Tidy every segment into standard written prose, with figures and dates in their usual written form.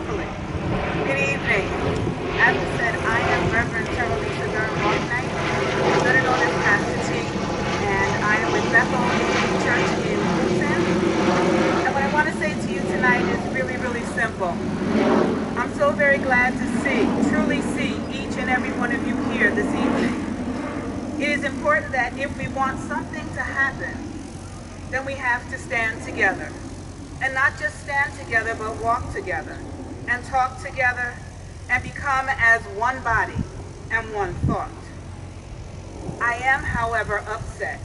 locally. Good evening. As I said, I am Reverend Terrilisa Durham Bauknight, better known as Pastor T, and I am with Bethel Church in Houston. And what I want to say to you tonight is really, really simple. I'm so very glad to truly see each and every one of you here this evening. It is important that if we want something to happen, then we have to stand together. And not just stand together, but walk together and talk together and become as one body and one thought. I am, however, upset.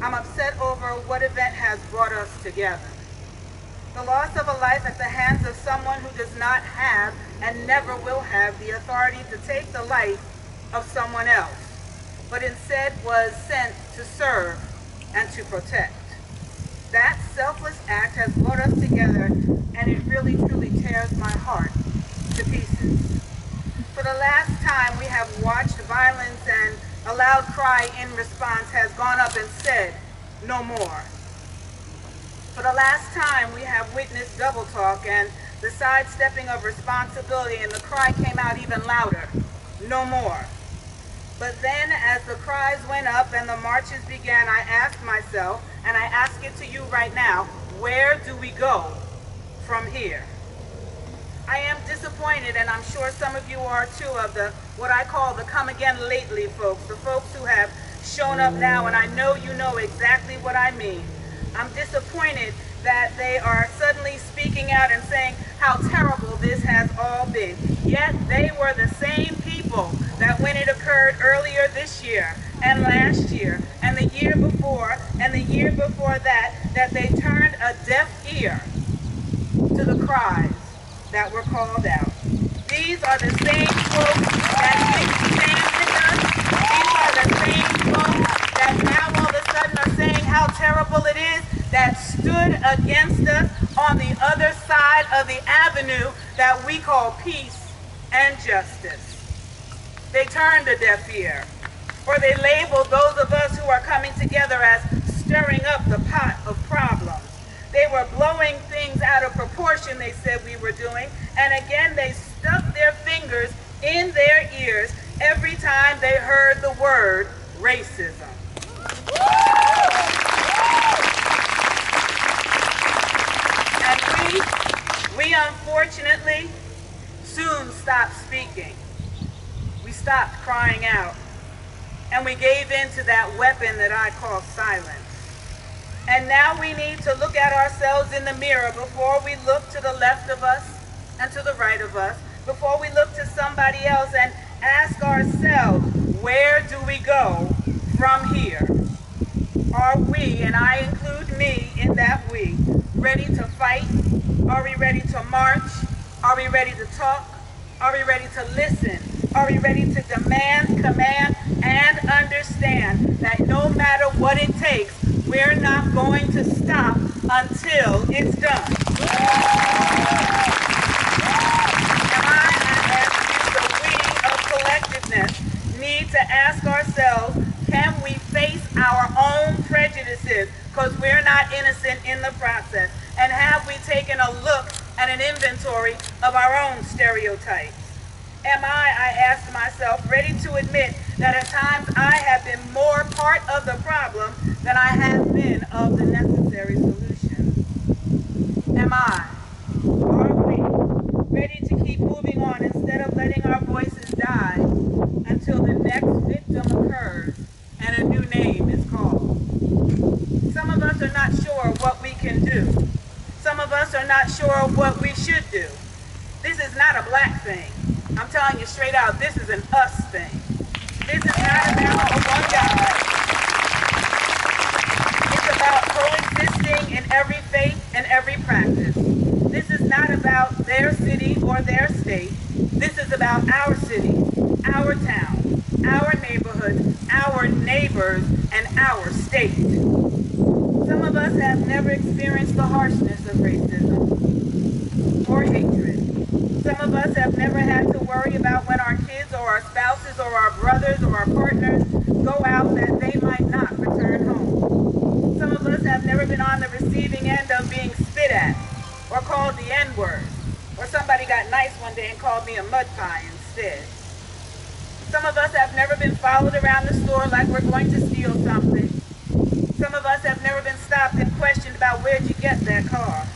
I'm upset over what event has brought us together. The loss of a life at the hands of someone who does not have and never will have the authority to take the life of someone else, but instead was sent to serve and to protect. That selfless act has brought us together, and it really truly tears my heart to pieces. For the last time we have watched violence, and a loud cry in response has gone up and said, "No more." For the last time we have witnessed double talk and the sidestepping of responsibility, and the cry came out even louder, "No more." But then as the cries went up and the marches began, I asked myself, and I ask it to you right now, where do we go from here? I am disappointed, and I'm sure some of you are too, of what I call the come again lately folks, the folks who have shown up now, and I know you know exactly what I mean. I'm disappointed that they are suddenly speaking out and saying how terrible this has all been. Yet they were the same people that when it occurred earlier this year and last year and the year before and the year before that, that they turned a deaf ear to the cries that were called out. These are the same folks that didn't stand with us. These are the same folks that now all of a sudden are saying how terrible it is, that stood against us on the other side of the avenue that we call peace and justice. They turned a deaf ear, or they labeled those of us who are coming together as stirring up the pot of problems. They were blowing things out of proportion, they said we were doing, and again they stuck their fingers in their ears every time they heard the word racism. And we unfortunately soon stopped speaking. We stopped crying out, and we gave in to that weapon that I call silence. And now we need to look at ourselves in the mirror before we look to the left of us and to the right of us, before we look to somebody else, and ask ourselves, where do we go from here? Are we, and I include me in that we, ready to fight? Are we ready to march? Are we ready to talk? Are we ready to listen? Are we ready to demand, command, and understand that no matter what it takes, we're not going to stop until it's done? And I, as the we of collectiveness, need to ask ourselves, can we face our own prejudices, because we're not innocent in the process? And have we taken a look at an inventory of our own stereotypes? Am I asked myself, ready to admit that at times I have been more part of the problem than I have been of the necessary solution? Are we ready to keep moving on instead of letting our voices die until the next victim occurs and a new name is called? Some of us are not sure what we can do. Some of us are not sure what we should do. This is not a black thing. I'm telling you straight out, this is an us thing. This is not about a one God. It's about coexisting in every faith and every practice. This is not about their city or their state. This is about our city, our town, our neighborhood, our neighbors, and our state. Some of us have never experienced the harshness of racism or hatred. Some of us have never had to worry about when our kids or our spouses or our brothers or our partners go out that they might not return home. Some of us have never been on the receiving end of being spit at or called the N-word or nice one day and called me a mud pie instead. Some of us have never been followed around the store like we're going to steal something. Some of us have never been stopped and questioned about where'd you get that car,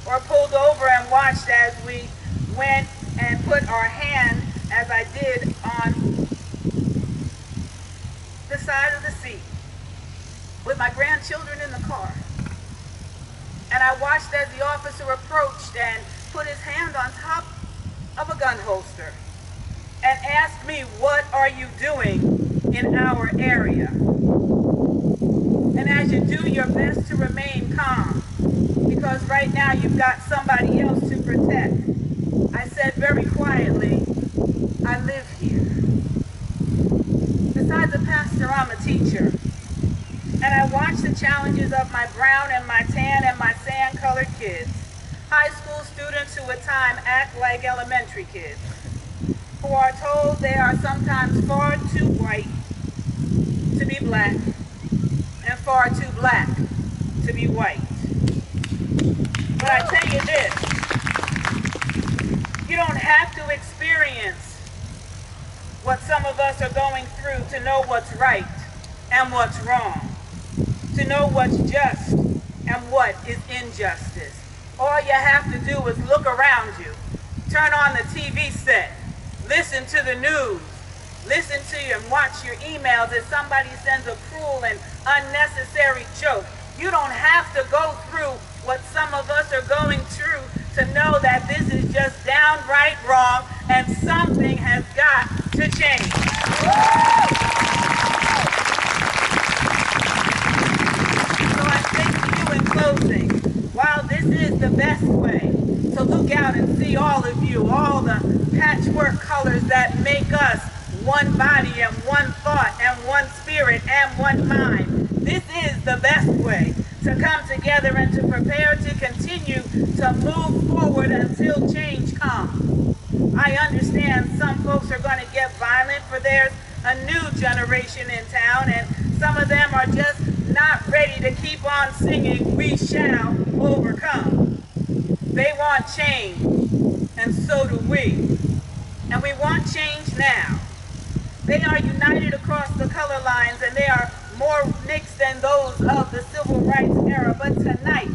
or pulled over and watched as we went and put our hand, as I did, on the side of the seat with my grandchildren in the car. And I watched as the officer approached and put his hand on top of a gun holster and asked me, "What are you doing in our area?" And as you do your best to remain calm, because right now you've got somebody else to protect, I said very quietly, "I live here. Besides a pastor, I'm a teacher. And I watch the challenges of my brown and my tan and my sand-colored kids, high school students who at times act like elementary kids, who are told they are sometimes far too white to be black and far too black to be white." But I tell you this, you don't have to experience what some of us are going through to know what's right and what's wrong, to know what's just and what is injustice. All you have to do is look around you, turn on the TV set, listen to the news, listen to and watch your emails as somebody sends a cruel and unnecessary joke. You don't have to go through what some of us are going through to know that this is just downright wrong and something has got to change. So I say to you in closing, while this is the best way to look out and see all of you, all the patchwork colors that make us one body and one thought and one spirit and one mind, this is the best way to come together and to prepare to continue to move forward until change comes. I understand some folks are going to get violent, for there's a new generation in town, and some of them are just not ready to keep on singing, "We shall overcome." They want change, and so do we. And we want change now. They are united across the color lines, and they are more mixed than those of the civil rights era. But tonight,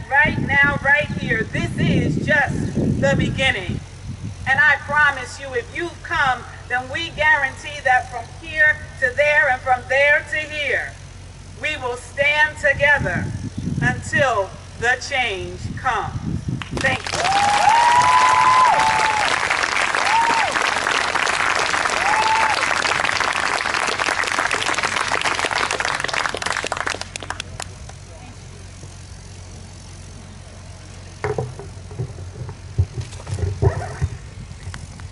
right now, right here, this is just the beginning. And I promise you, if you've come, then we guarantee that from here to there and from there to here, we will stand together until the change comes.